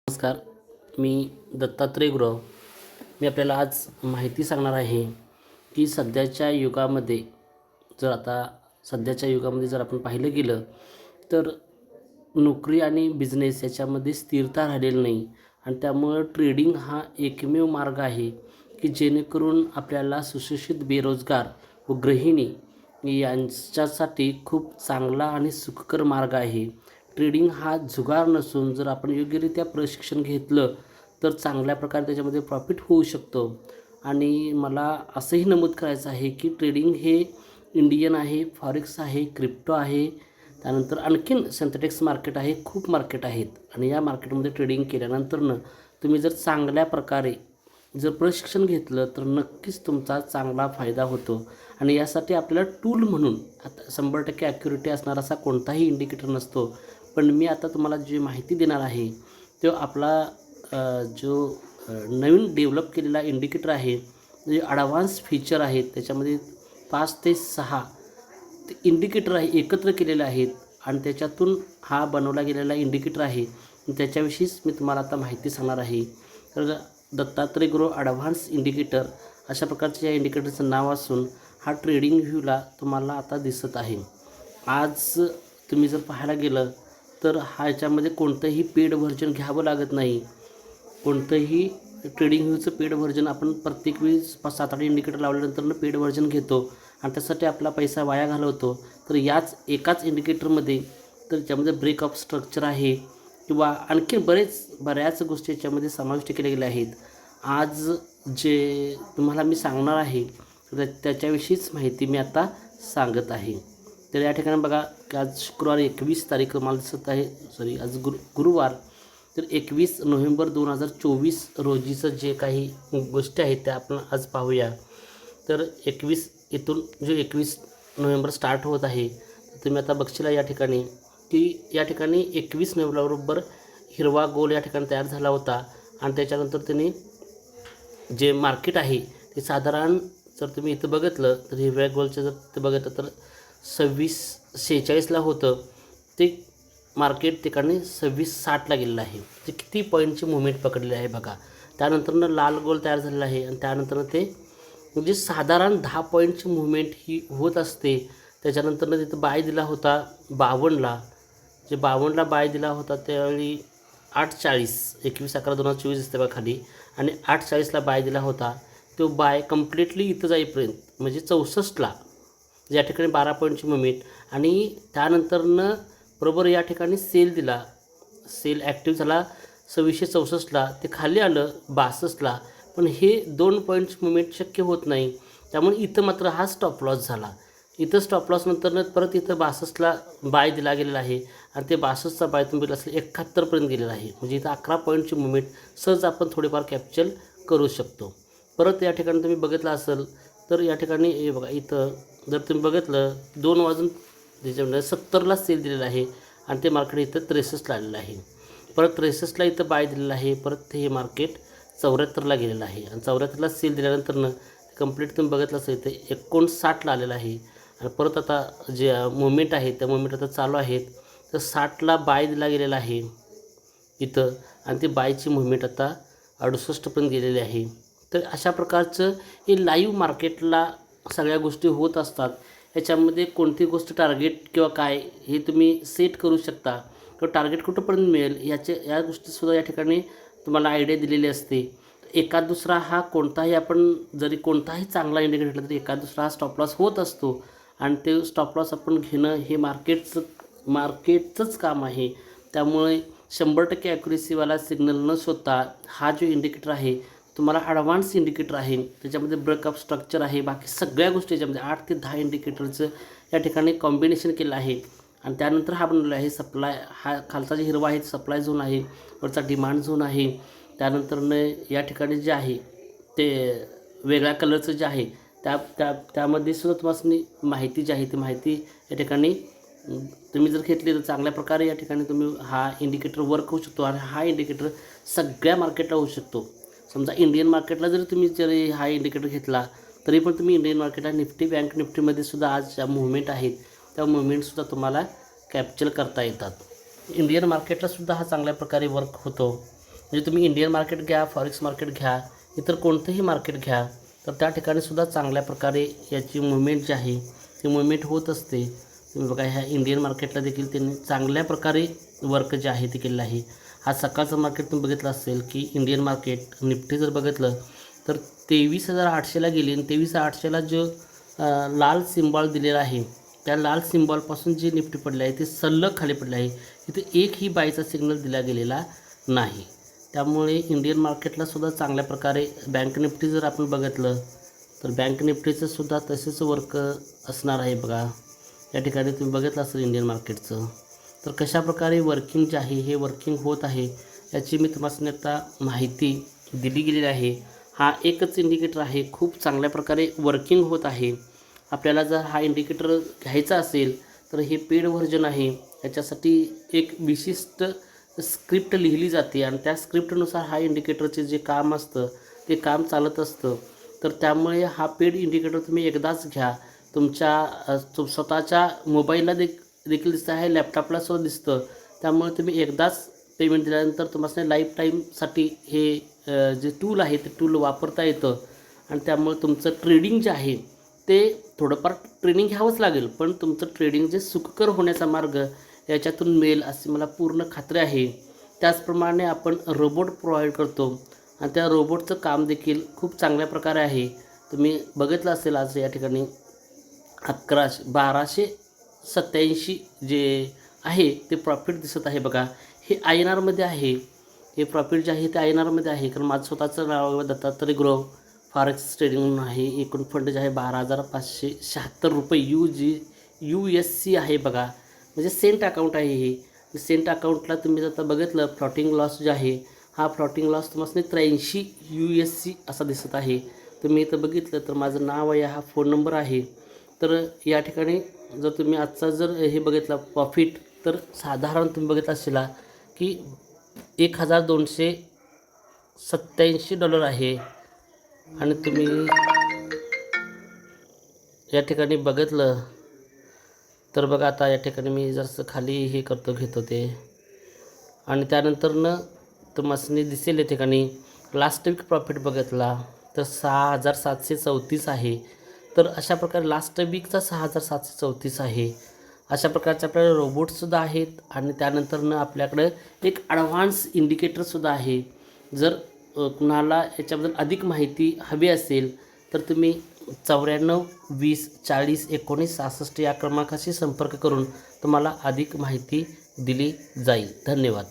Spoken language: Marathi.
नमस्कार. मी दत्तात्रय गुरव. मी आपल्याला आज माहिती सांगणार आहे की सध्याच्या युगामध्ये जर आपण पाहिलं गेलं तर नोकरी आणि बिझनेस याच्यामध्ये स्थिरता राहिलेली नाही आणि त्यामुळं ट्रेडिंग हा एकमेव मार्ग आहे की जेणेकरून आपल्याला सुशिक्षित बेरोजगार व गृहिणी यांच्यासाठी खूप चांगला आणि सुखकर मार्ग आहे. ट्रेडिंग हा जुगार नसून जर आपण योग्यरित्या प्रशिक्षण घेतलं तर चांगल्या प्रकारे त्याच्यामध्ये प्रॉफिट होऊ शकतो. आणि मला असंही नमूद करायचं आहे की ट्रेडिंग हे इंडियन आहे, फॉरेक्स आहे, क्रिप्टो आहे, त्यानंतर आणखीन सिंथेटिक्स मार्केट आहे, खूप मार्केट आहेत. आणि या मार्केटमध्ये ट्रेडिंग केल्यानंतरनं तुम्ही जर चांगल्या प्रकारे जर प्रशिक्षण घेतलं तर नक्कीच तुमचा चांगला फायदा होतो. आणि यासाठी आपल्याला टूल म्हणून आता 100% ॲक्युरेटी असणारा असा कोणताही इंडिकेटर नसतो. पण मी आता तुम्हाला जी माहिती देणार आहे तो आपला जो नवीन डेव्हलप केलेला इंडिकेटर आहे, जे ॲडव्हान्स फीचर आहेत त्याच्यामध्ये 5 ते 6 ते इंडिकेटर आहे एकत्र केलेले आहेत आणि त्याच्यातून हा बनवला गेलेला इंडिकेटर आहे. त्याच्याविषयीच मी तुम्हाला आता माहिती सांगणार आहे. तर दत्तात्रय गुरव ॲडव्हान्स इंडिकेटर अशा प्रकारचे या इंडिकेटरचं नाव असून हा ट्रेडिंग व्ह्यूला तुम्हाला आता दिसत आहे. आज तुम्ही जर पाहायला गेलं तर ह्याच्यामध्ये कोणतंही पेड व्हर्जन घ्यावं लागत नाही. कोणतंही ट्रेडिंग व्ह्यूचं पेड व्हर्जन आपण प्रत्येक वेळी 7-8 इंडिकेटर लावल्यानंतर पेड व्हर्जन घेतो आणि त्यासाठी आपला पैसा वाया घालवतो. तर याच एकाच इंडिकेटरमध्ये तर त्याच्यामध्ये ब्रेक ऑफ स्ट्रक्चर आहे किंवा आणखी बऱ्याच गोष्टी याच्यामध्ये समाविष्ट केल्या गेल्या आहेत. आज जे तुम्हाला मी सांगणार आहे त्याच्याविषयीच माहिती मी आता सांगत आहे. तर या ठिकाणी बघा की आज शुक्रवार 21 तारीख मला दिसत आहे, आज गुरुवार. तर 21 नोव्हेंबर 2024 रोजीचं जे काही गोष्टी आहेत त्या आपण आज पाहूया. तर 21 इथून जो 21 नोव्हेंबर स्टार्ट होत आहे, तुम्ही आता बघशील या ठिकाणी की या ठिकाणी 21 नोव्हेंबरबरोबर हिरवा गोल या ठिकाणी तयार झाला होता आणि त्याच्यानंतर त्यांनी जे मार्केट आहे ते साधारण जर तुम्ही इथं बघितलं तर हिरव्या गोलचं जर ते बघितलं तर 26.46ला होतं ते मार्केट ठिकाणी 26.60ला गेलेलं आहे. ते किती पॉईंटची मुवमेंट पकडलेली आहे बघा. त्यानंतरनं लाल गोल तयार झालेला आहे आणि त्यानंतर ते म्हणजे साधारण 10 पॉईंटची मुवमेंट ही होत असते. त्याच्यानंतरनं तिथं बाय दिला होता 52ला, जे 52ला बाय दिला होता त्यावेळी 8.40 21/11/2024 दिसते बघा खाली, आणि 8.40ला बाय दिला होता. तो बाय कम्प्लिटली इथं जाईपर्यंत म्हणजे 64ला या ठिकाणी 12 पॉईंटची मुवमेंट. आणि त्यानंतरनं बरोबर या ठिकाणी सेल दिला, सेल ॲक्टिव्ह झाला 2664ला, ते खाली आलं 62ला. पण हे 2 पॉईंटची मुवमेंट शक्य होत नाही, त्यामुळे इथं मात्र हा स्टॉप लॉस झाला. इथं स्टॉप लॉसनंतरनं परत इथं 62ला बाय दिला गेलेला आहे आणि ते 62चा बाय तुम्ही बघितलं असेल 71पर्यंत गेलेला आहे. म्हणजे इथं 11 पॉईंटची मुवमेंट सहज आपण थोडेफार कॅप्चर करू शकतो. परत या ठिकाणी तुम्ही बघितलं असेल तर या ठिकाणी हे बघा, इथं जर तुम्ही बघितलं 2 वाजून त्याच्यामध्ये 70ला सेल दिलेला आहे आणि ते मार्केट इथं 63ला आलेलं आहे. परत 63ला इथं बाय दिलेलं आहे. परत हे मार्केट 74ला गेलेलं आहे आणि 74ला सेल दिल्यानंतरनं कंप्लीट तुम्ही बघितलं असेल इथे 59ला आलेलं आहे. आणि परत आता जे मुवमेंट आहे त्या मुवमेंट आता चालू आहेत. तर 60ला बाय दिला गेलेला आहे इथं आणि ती बायची मुवमेंट आता 68पर्यंत गेलेली आहे. तर अशा प्रकारचं हे लाईव्ह मार्केटला सगळ्या गोष्टी होत असतात. याच्यामध्ये कोणती गोष्ट टार्गेट किंवा काय हे तुम्ही सेट करू शकता किंवा टार्गेट कुठंपर्यंत मिळेल या गोष्टीसुद्धा या ठिकाणी तुम्हाला आयडिया दिलेली असते. एखाद दुसरा हा कोणताही आपण जरी कोणताही चांगला इंडिकेटर घेतला तरी एखाद दुसरा हा स्टॉप लॉस होत असतो आणि ते स्टॉप लॉस आपण घेणं हे मार्केटचंच काम आहे. त्यामुळे 100% ॲक्युरेसीवाला सिग्नल न शोधता हा जो इंडिकेटर आहे तुम्हाला ॲडव्हान्स इंडिकेटर आहे, त्याच्यामध्ये ब्रेकअप स्ट्रक्चर आहे, बाकी सगळ्या गोष्टी याच्यामध्ये 8 ते 10 इंडिकेटरचं या ठिकाणी कॉम्बिनेशन केलं आहे. आणि त्यानंतर हा बनवलेला आहे सप्लाय, हा खालचा जे हिरवा आहे सप्लाय झोन आहे, वरचा डिमांड झोन आहे. त्यानंतरनं या ठिकाणी जे आहे ते वेगळ्या कलरचं जे आहे त्यामध्ये सुद्धा तुम्हाला माहिती जी आहे ती माहिती या ठिकाणी तुम्ही जर घेतली तर चांगल्या प्रकारे या ठिकाणी तुम्ही हा इंडिकेटर वर्क होऊ शकतो. आणि हा इंडिकेटर सगळ्या मार्केटला होऊ शकतो. समजा इंडियन मार्केटला जरी हा इंडिकेटर घेतला तरी पण तुम्ही इंडियन मार्केटला निफ्टी बँक निफ्टीमध्ये सुद्धा आज ज्या मुवमेंट आहेत त्या मुवमेंटसुद्धा तुम्हाला कॅप्चर करता येतात. इंडियन मार्केटलासुद्धा हा चांगल्या प्रकारे वर्क होतो. म्हणजे तुम्ही इंडियन मार्केट घ्या, फॉरेक्स मार्केट घ्या, इतर कोणतंही मार्केट घ्या, तर त्या ठिकाणी सुद्धा चांगल्या प्रकारे याची मुवमेंट जी आहे ती मुवमेंट होत असते. तुम्ही बघा ह्या इंडियन मार्केटला देखील त्यांनी चांगल्या प्रकारे वर्क जे आहे ते केलेलं आहे. आज सकाळचं मार्केट तुम्ही बघितलं असेल की इंडियन मार्केट निफ्टी जर बघितलं तर 23,800ला गेली आणि 23,800ला जो लाल सिम्बॉल दिलेला आहे त्या लाल सिम्बॉलपासून जी निफ्टी पडली आहे ती सलग खाली पडली आहे. इथे एकही बायचा सिग्नल दिला गेलेला नाही. त्यामुळे इंडियन मार्केटला सुद्धा चांगल्या प्रकारे बँक निफ्टी जर आपण बघितलं तर बँक निफ्टीचं सुद्धा तसेच वर्क असणार आहे. बघा या ठिकाणी तुम्ही बघितलं असेल इंडियन मार्केटचं. तर कशाप्रकारे वर्किंग जे आहे हे वर्किंग होत आहे याची मी तुम्हाला आता माहिती दिली गेलेली आहे. हा एकच इंडिकेटर आहे, खूप चांगल्या प्रकारे वर्किंग होत आहे. आपल्याला जर हा इंडिकेटर घ्यायचा असेल तर हे पेड व्हर्जन आहे. याच्यासाठी एक विशिष्ट स्क्रिप्ट लिहिली जाते आणि त्या स्क्रिप्टनुसार हा इंडिकेटरचे जे काम असतं ते काम चालत असतं. तर त्यामुळे हा पेड इंडिकेटर तुम्ही एकदाच घ्या. तुमच्या स्वतःच्या मोबाईलला देखील दिसतं आहे, लॅपटॉपला सुद्धा दिसतं. त्यामुळे तुम्ही एकदाच पेमेंट दिल्यानंतर तुम्हाला लाईफ टाईमसाठी हे जे टूल आहे ते टूल वापरता येतं. आणि त्यामुळे तुमचं ट्रेडिंग जे आहे ते थोडंफार ट्रेनिंग घ्यावंच लागेल, पण तुमचं ट्रेडिंग जे सुखकर होण्याचा मार्ग याच्यातून मिळेल अशी मला पूर्ण खात्री आहे. त्याचप्रमाणे आपण रोबोट प्रोव्हाइड करतो आणि त्या रोबोटचं काम देखील खूप चांगल्या प्रकारे आहे. तुम्ही बघितलं असेल आज या ठिकाणी 1287 जे आहे ते प्रॉफिट दिसत आहे. बघा हे INRमध्ये आहे. हे प्रॉफिट जे आहे ते INRमध्ये आहे, कारण माझं स्वतःचं नाव दत्तात्रय ग्रो फॉरेक्स ट्रेडिंग म्हणून आहे. एकूण फंड जे आहे 12,576 रुपये USC आहे. बघा म्हणजे सेंट अकाउंट आहे हे. सेंट अकाउंटला तुम्ही जर आता बघितलं फ्लॉटिंग लॉस जे आहे हा फ्लॉटिंग लॉस तुम्हाला 83 USC असा दिसत आहे. तुम्ही इथं बघितलं तर माझं नाव आहे, हा फोन नंबर आहे. तर या ठिकाणी जर तुम्ही आजचा जर हे बघितलं प्रॉफिट तर साधारण तुम्ही बघितलं असेल की $1,287 आहे. आणि तुम्ही या ठिकाणी बघितलं तर बघा आता या ठिकाणी मी जसं खाली हे घेतो ते आणि त्यानंतरनं तुम्हाला दिसेल या ठिकाणी लास्ट वीक प्रॉफिट बघितला तर 6,734 आहे. तर अशा प्रकारे लास्ट वीकचा 6,734 आहे. अशा प्रकारचे आपल्याकडे रोबोटसुद्धा आहेत आणि त्यानंतरनं आपल्याकडे एक ॲडव्हान्स इंडिकेटरसुद्धा आहे. जर कुणाला याच्याबद्दल अधिक माहिती हवी असेल तर तुम्ही 94 20 40 19 66 या क्रमांकाशी संपर्क करून तुम्हाला अधिक माहिती दिली जाईल. धन्यवाद.